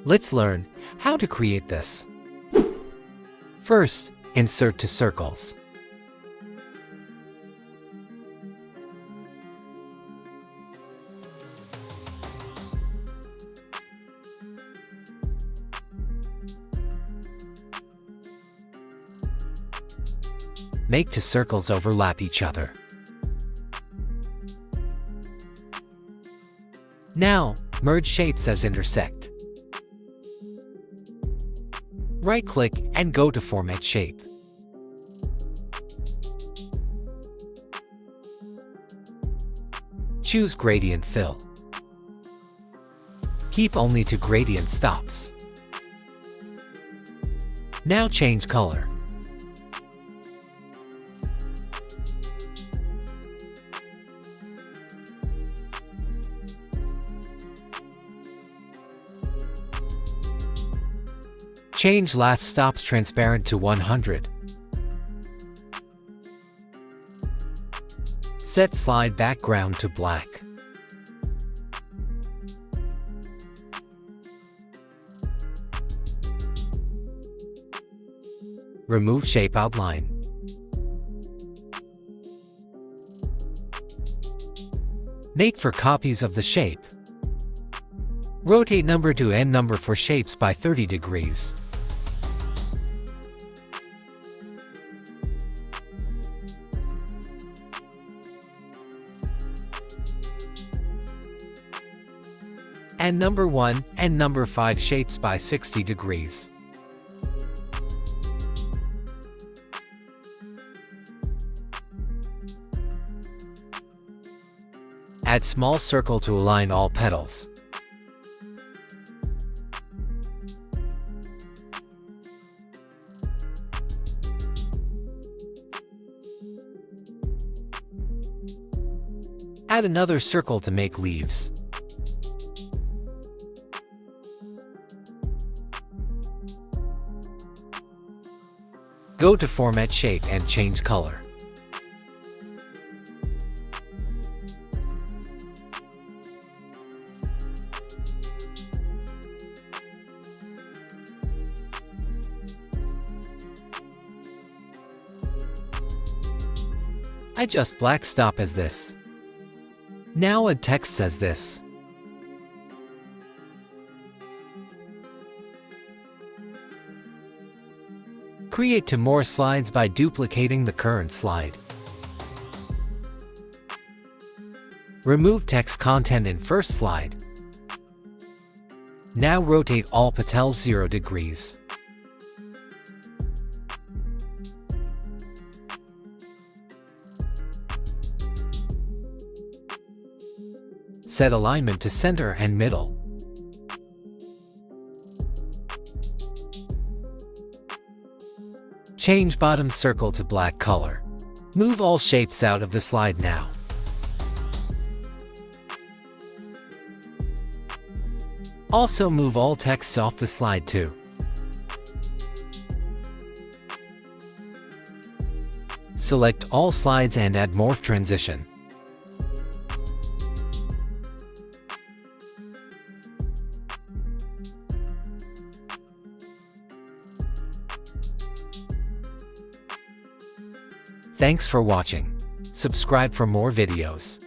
Let's learn how to create this. First, insert to circles. Make two circles overlap each other. Now, merge shapes as intersect. Right-click and go to Format Shape. Choose Gradient Fill. Keep only to gradient stops. Now change color. Change last stops transparent to 100. Set slide background to black. Remove shape outline. Make for copies of the shape. Rotate number to end number for shapes by 30 degrees. And number 1 and number 5 shapes by 60 degrees. Add small circle to align all petals. Add another circle to make leaves. Go to Format Shape and change color. Adjust black stop as this. Now add text as this. Create two more slides by duplicating the current slide. Remove text content in first slide. Now rotate all petals 0 degrees. Set alignment to center and middle. Change bottom circle to black color. Move all shapes out of the slide now. Also move all texts off the slide too. Select all slides and add morph transition. Thanks for watching. Subscribe for more videos.